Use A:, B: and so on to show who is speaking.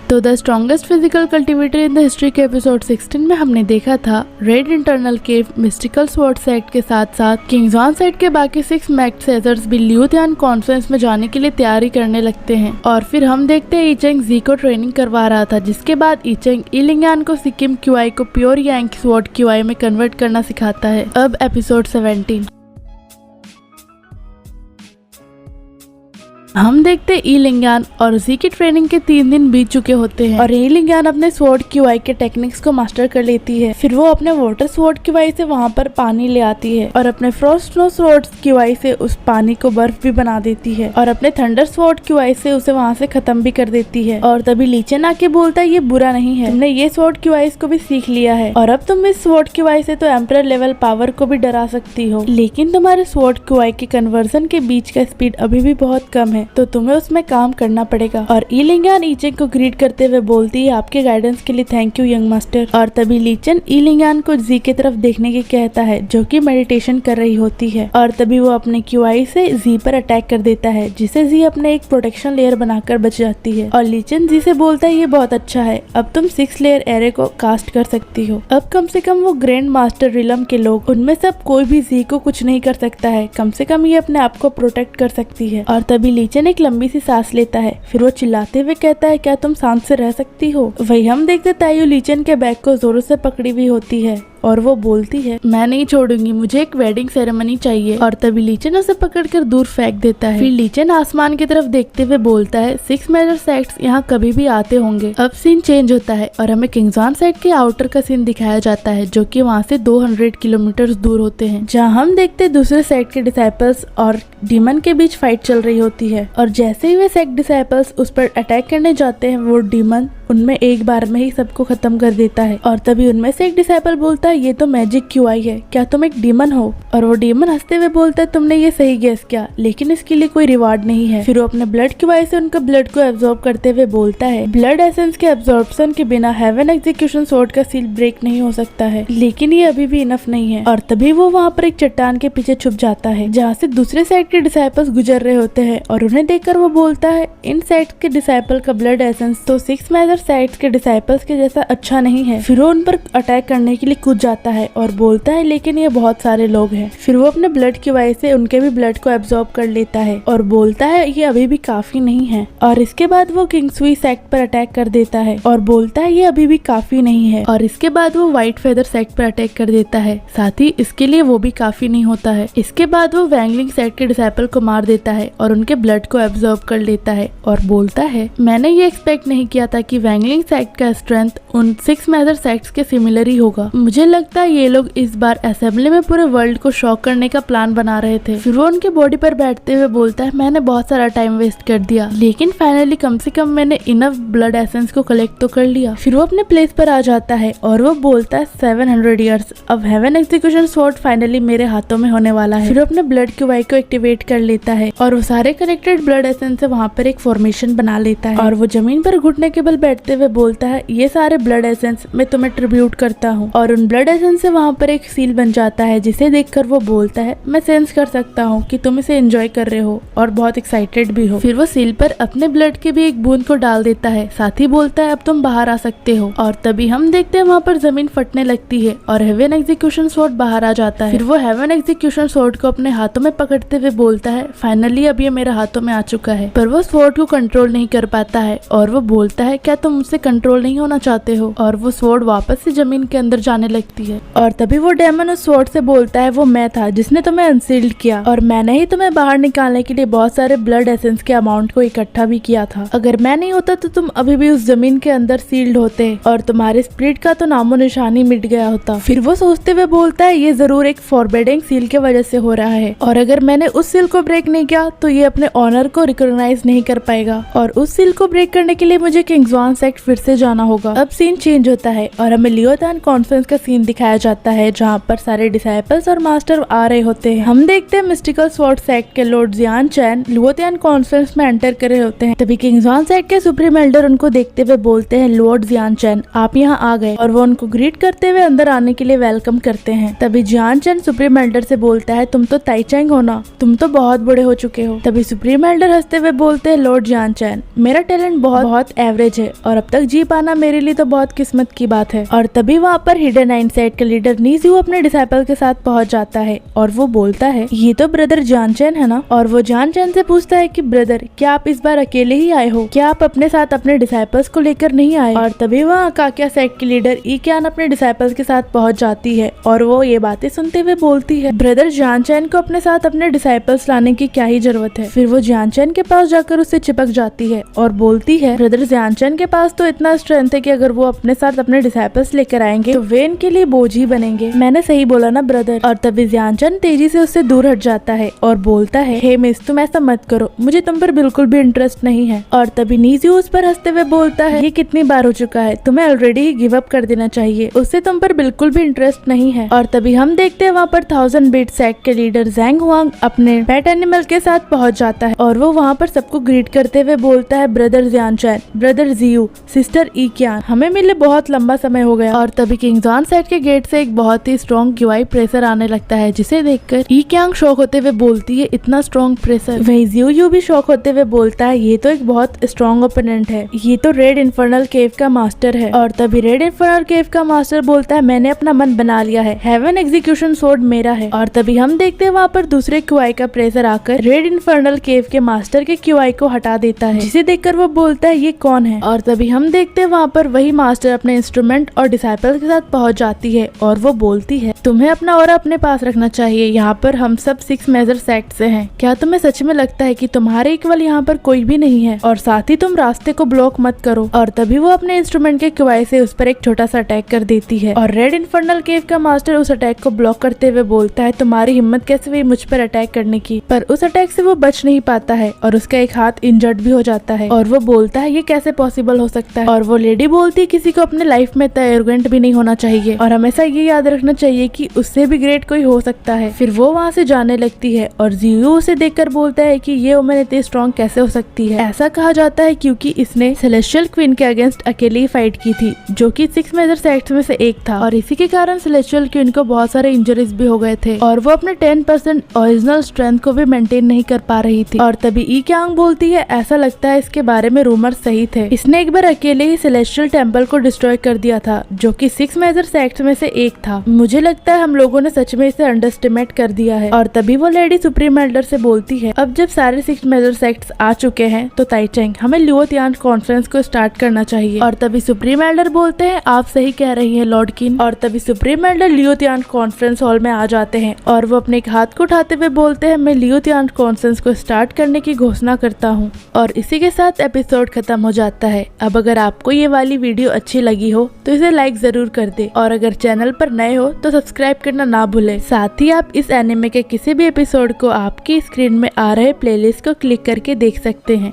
A: तो the strongest physical cultivator in the history के episode 16 में हमने देखा था रेड इंटरनल केव मिस्टिकल स्वॉर्ड सेट के साथ साथ किंग्सवान सेट के बाकी 6 मैक्ड सेजर्स भी ल्यूथियान कॉन्फ्रेंस में जाने के लिए तैयारी करने लगते हैं। और फिर हम देखते हैं ईचेंग जी को ट्रेनिंग करवा रहा था, जिसके बाद ईचेंग इलिंगान को सिक्किम क्यूआई को प्योर यांग स्वॉर्ड क्यूआई में कन्वर्ट करना सिखाता है। अब एपिसोड 17 हम देखते इलिंगान और जी की ट्रेनिंग के 3 दिन बीत चुके होते हैं और इलिंगान अपने स्वॉर्ड क्यूआई के टेक्निक्स को मास्टर कर लेती है। फिर वो अपने वाटर स्वॉर्ड क्यूआई से वहाँ पर पानी ले आती है और अपने फ्रॉस्ट स्नो स्वॉर्ड क्यूआई से उस पानी को बर्फ भी बना देती है और अपने थंडर स्वॉर्ड क्यूआई से उसे वहाँ से खत्म भी कर देती है। और तभी लीचेन आके बोलता है ये बुरा नहीं है, तुमने ये स्वॉर्ड क्यूआई को भी सीख लिया है और अब तुम इस स्वॉर्ड क्यूआई से तो एम्परर लेवल पावर को भी डरा सकती हो, लेकिन तुम्हारे स्वॉर्ड क्यूआई के कन्वर्जन के बीच का स्पीड अभी भी बहुत कम है, तो तुम्हें उसमें काम करना पड़ेगा। और इलिंगान ईचेंग को ग्रीट करते हुए बोलती है आपके गाइडेंस के लिए थैंक यू यंग मास्टर। और तभी लीचेन इलिंगान को जी की तरफ देखने के कहता है जो कि मेडिटेशन कर रही होती है और तभी वो अपने क्यूआई से जी पर अटैक कर देता है, जिसे जी अपने एक प्रोटेक्शन लेयर बनाकर बच जाती है। और लीचेन जी से बोलता है ये बहुत अच्छा है, अब तुम 6 लेयर एरे को कास्ट कर सकती हो। अब कम से कम वो ग्रैंड मास्टर रिलम के लोग उनमें से अब कोई भी जी को कुछ नहीं कर सकता है, कम से कम ये अपने आप को प्रोटेक्ट कर सकती है। और तभी लीचेन एक लंबी सी सांस लेता है, फिर वो चिल्लाते हुए कहता है क्या तुम शांत से रह सकती हो। वही हम देखते तायू लीचेन के बैग को जोरों से पकड़ी हुई होती है और वो बोलती है मैं नहीं छोड़ूंगी, मुझे एक वेडिंग सेरेमनी चाहिए। और तभी लीचेन उसे पकड़कर दूर फेंक देता है। फिर लीचेन आसमान की तरफ देखते हुए बोलता है 6 मेजर सेट्स यहाँ कभी भी आते होंगे। अब सीन चेंज होता है और हमें किंग्सवान सेट के आउटर का सीन दिखाया जाता है, जो कि वहाँ से 200 किलोमीटर दूर होते हैं, जहाँ हम देखते दूसरे सेट के डिसाइपल्स और डीमन के बीच फाइट चल रही होती है। और जैसे ही वे सेट डिसाइपल्स उस पर अटैक करने जाते हैं, वो डीमन उनमें एक बार में ही सबको खत्म कर देता है। और तभी उनमें से एक डिसाइपल बोलता है ये तो मैजिक क्यूआई है, क्या तुम एक डीमन हो। और वो डीमन हंसते हुए बोलता है तुमने ये सही गेस किया, लेकिन इसके लिए कोई रिवार्ड नहीं है। फिर वो अपने ब्लड क्यूआई से उनका ब्लड को एब्जॉर्ब करते हुए बोलता है ब्लड एसेंस के एब्जॉर्प्शन के बिना हेवन एग्जीक्यूशन स्वॉर्ड का सील ब्रेक नहीं हो सकता है, लेकिन ये अभी भी इनफ नहीं है। और तभी वो वहाँ पर एक चट्टान के पीछे छुप जाता है, जहाँ से दूसरे साइड के डिसाइपल्स गुजर रहे होते हैं और उन्हें देखकर वो बोलता है इन साइड के डिसाइपल का ब्लड एसेंस तो 6 मेजर साइड्स के डिसाइपल्स के जैसा अच्छा नहीं है। फिर वो उन पर अटैक करने के लिए कूद जाता है और बोलता है लेकिन ये बहुत सारे लोग हैं। फिर वो अपने ब्लड की वजह से उनके भी ब्लड को एब्जॉर्ब कर लेता है और बोलता है ये अभी भी काफी नहीं है। और इसके बाद वो किंग्सवी सेक्ट पर अटैक कर देता है और बोलता है ये अभी भी काफी नहीं है। और इसके बाद वो व्हाइट फेदर सेक्ट पर अटैक कर देता है, साथ ही इसके लिए वो भी काफी नहीं होता है। इसके बाद वो वैंगलिंग सेक्ट के डिसाइपल को मार देता है और उनके ब्लड को एब्जॉर्ब कर लेता है और बोलता है मैंने ये एक्सपेक्ट नहीं किया था कि वैंगलिंग सेक्ट का स्ट्रेंथ उन 6 मेजर सेक्ट्स के सिमिलर ही होगा। मुझे लगता है ये लोग इस बार असेंबली में पूरे वर्ल्ड को शॉक करने का प्लान बना रहे थे। फिर वो उनके बॉडी पर बैठते हुए बोलता है मैंने बहुत सारा टाइम वेस्ट कर दिया, लेकिन फाइनली कम से कम मैंने इनफ ब्लड एसेंस को कलेक्ट तो कर लिया। फिर वो अपने प्लेस पर आ जाता है और वो बोलता है 700 ईयर्स, अब हेवन एग्जीक्यूशन स्वॉर्ड फाइनली मेरे हाथों में होने वाला है। फिर वो अपने ब्लड क्यूआई को एक्टिवेट कर लेता है और वो सारे कलेक्टेड ब्लड एसेंस से वहाँ पर एक फॉर्मेशन बना लेता है और वो जमीन पर घुटने के बल बैठते हुए बोलता है ये सारे ब्लड एसेंस मैं तुम्हें ट्रिब्यूट करता हूँ। और उन ब्लड एसेंस से वहाँ पर एक सील बन जाता है, जिसे देखकर वो बोलता है मैं सेंस कर सकता हूँ कि तुम इसे एंजॉय कर रहे हो और बहुत एक्साइटेड भी हो। फिर वो सील पर अपने ब्लड के भी एक बूंद को डाल देता है, साथ ही बोलता है अब तुम बाहर आ सकते हो। और तभी हम देखते हैं वहाँ पर जमीन फटने लगती है और हेवन एग्जीक्यूशन स्वॉर्ड बाहर आ जाता है। फिर वो हेवन एग्जीक्यूशन स्वॉर्ड को अपने हाथों में पकड़ते हुए बोलता है फाइनली अब ये मेरे हाथों में आ चुका है। पर वो स्वॉर्ड को कंट्रोल नहीं कर पाता है और वो बोलता है क्या तुम मुझसे कंट्रोल नहीं होना चाहते हो। और वो स्वॉर्ड वापस से जमीन के अंदर जाने लगती है और तभी वो डेमन उस स्वॉर्ड से बोलता है वो मैं था जिसने तुम्हें अनसील्ड किया और मैंने ही तुम्हें बाहर निकालने के लिए बहुत सारे ब्लड एसेंस के अमाउंट को इकट्ठा भी किया था। अगर मैं नहीं होता तो तुम अभी भी उस जमीन के अंदर सील्ड होते और तुम्हारे स्पिरिट का तो नामो निशानी मिट गया होता। फिर वो सोचते हुए बोलता है ये जरूर एक फॉरबिडिंग सील के वजह से हो रहा है और अगर मैंने उस सील को ब्रेक नहीं किया तो ये अपने ऑनर को रिकॉग्नाइज नहीं कर पाएगा और उस सील को ब्रेक करने के लिए मुझे किंग्सवान सेक्ट फिर से जाना होगा। अब सीन चेंज होता है और हमें लियोतियान कॉन्फ्रेंस का सीन दिखाया जाता है जहाँ पर सारे डिसाइपल्स और मास्टर आ रहे होते हैं। हम देखते हैं मिस्टिकल स्वॉर्ड सेक्ट के लॉर्ड जियान चैन लियोतियान कॉन्फ्रेंस में एंटर कर रहे होते हैं। तभी किंग जॉन सेक्ट के सुप्रीम एल्डर उनको देखते हुए बोलते हैं, लॉर्ड जियान चैन आप यहाँ आ गए, और वो उनको ग्रीट करते हुए अंदर आने के लिए वेलकम करते हैं। तभी जियान चैन सुप्रीम एल्डर से बोलता है, तुम तो ताइचेंग हो ना, तुम तो बहुत बड़े हो चुके हो। तभी सुप्रीम एल्डर हंसते हुए बोलते हैं, लॉर्ड जियान चैन मेरा टैलेंट बहुत एवरेज है और अब तक जी पाना मेरे लिए तो बहुत किस्मत की बात है। और तभी वहाँ पर हिडन नाइन सेट के लीडर नीज़ू अपने डिसाइपल के साथ पहुँच जाता है और वो बोलता है, ये तो ब्रदर जियान चैन है ना। और वो जियान चैन से पूछता है कि ब्रदर क्या आप इस बार अकेले ही आए हो, क्या आप अपने साथ अपने डिसाइपल्स को लेकर नहीं आए। और तभी वहाँ काकिया सेक्ट की लीडर ईक्यान अपने डिसाइपल्स के साथ पहुँच जाती है और वो ये बातें सुनते हुए बोलती है, ब्रदर जियान चैन को अपने साथ अपने डिसाइपल्स लाने की क्या ही जरूरत है। फिर वो जियान चैन के पास जाकर उससे चिपक जाती है और बोलती है, ब्रदर जियान चैन के पास तो इतना स्ट्रेंथ है कि अगर वो अपने साथ अपने डिसाइपल्स लेकर आएंगे तो वे इनके लिए बोझ ही बनेंगे। मैंने सही बोला ना ब्रदर। और तभी जियान चैन तेजी से उससे दूर हट जाता है और बोलता है, हे मिस तुम ऐसा मत करो, मुझे तुम पर बिल्कुल भी इंटरेस्ट नहीं है। और तभी नीज़ू उस पर हंसते हुए बोलता है, ये कितनी बार हो चुका है, तुम्हें ऑलरेडी ही गिव अप कर देना चाहिए, उससे तुम पर बिल्कुल भी इंटरेस्ट नहीं है। और तभी हम देखते हैं वहाँ पर 1000 बीट सेक्ट के लीडर जैंग हुआंग अपने पेट एनिमल के साथ पहुँच जाता है और वो वहाँ पर सबको ग्रीट करते हुए बोलता है, ब्रदर जियान चैन, ब्रदर जियू, सिस्टर ईक्यान, हमें मिले बहुत लंबा समय हो गया। और तभी किंग जॉन सेट के गेट से एक बहुत ही स्ट्रॉन्ग क्यूआई प्रेशर आने लगता है जिसे देखकर ईक्यांग शॉक होते हुए बोलती है, इतना स्ट्रॉन्ग प्रेशर। वहीं जियू भी शॉक होते हुए बोलता है, ये तो एक बहुत स्ट्रॉन्ग ओपोनेंट है, ये तो रेड इन्फर्नल केव का मास्टर है। और तभी रेड इन्फर्नल केव का मास्टर बोलता है, मैंने अपना मन बना लिया है, हेवन एग्जीक्यूशन स्वॉर्ड मेरा है। और तभी हम देखते हैं वहाँ पर दूसरे क्यूआई का प्रेशर आकर रेड इन्फर्नल केव के मास्टर के क्यूआई को हटा देता है, जिसे देखकर वो बोलता है, ये कौन है। और तभी हम देखते हैं वहाँ पर वही मास्टर अपने इंस्ट्रूमेंट और डिसाइपल के साथ पहुँच जाती है और वो बोलती है, तुम्हें अपना ऑरा अपने पास रखना चाहिए, यहाँ पर हम सब 6 मेजर सेक्ट से हैं। क्या तुम्हें सच में लगता है कि तुम्हारे इक्वल यहाँ पर कोई भी नहीं है, और साथ ही तुम रास्ते को ब्लॉक मत करो। और तभी वो अपने इंस्ट्रूमेंट के क्यूआई से उस पर एक छोटा सा अटैक कर देती है और रेड इन्फर्नल केव का मास्टर उस अटैक को ब्लॉक करते हुए बोलता है, तुम्हारी हिम्मत कैसे हुई मुझ पर अटैक करने की। पर उस अटैक से वो बच नहीं पाता है और उसका एक हाथ इंजर्ड भी हो जाता है और वो बोलता है, ये कैसे पॉसिबल हो सकता है। और वो लेडी बोलती है, किसी को अपने लाइफ में इतना एरोगेंट भी नहीं होना चाहिए और हमेशा ये याद रखना चाहिए कि उससे भी ग्रेट कोई हो सकता है। फिर वो वहाँ से जाने लगती है और जियू उसे देखकर बोलता है कि ये वुमेन इतनी स्ट्रॉन्ग कैसे हो सकती है। ऐसा कहा जाता है क्योंकि इसने सेलेस्टियल क्वीन के अगेंस्ट अकेले ही फाइट की थी, जो कि 6 मेजर सेक्ट्स में से एक था, और इसी के कारण सेलेस्टियल क्वीन को बहुत सारे इंजरीज भी हो गए थे और वो अपने 10% ओरिजिनल स्ट्रेंथ को भी मेंटेन नहीं कर पा रही थी। और तभी ईक्यांग बोलती है, ऐसा लगता है इसके बारे में रूमर सही थे, इसने एक बार अकेले ही सेलेस्टियल टेम्पल को डिस्ट्रॉय कर दिया था, जो कि 6 मेजर सेक्ट्स में से एक था। मुझे लगता है हम लोगों ने सच में इसे अंडरस्टिमेट कर दिया है। और तभी वो लेडी सुप्रीम एल्डर से बोलती है, अब जब सारे 6 मेजर सेक्ट्स आ चुके हैं तो ताइचेंग हमें लियोतियान कॉन्फ्रेंस को स्टार्ट करना चाहिए। और तभी सुप्रीम एल्डर बोलते हैं, आप सही कह रही हैं लॉर्ड किन। और तभी सुप्रीम एल्डर लियोतियान कॉन्फ्रेंस हॉल में आ जाते हैं और वो अपने एक हाथ को उठाते हुए बोलते हैं, मैं लियोतियान कॉन्फ्रेंस को स्टार्ट करने की घोषणा करता हूँ। और इसी के साथ एपिसोड खत्म हो जाता है। अब अगर आपको ये वाली वीडियो अच्छी लगी हो तो इसे लाइक जरूर कर दे और अगर चैनल पर नए हो तो सब्सक्राइब करना ना भूले। साथ ही आप इस एनिमे के किसी भी एपिसोड को आपकी स्क्रीन में आ रहे प्लेलिस्ट को क्लिक करके देख सकते हैं।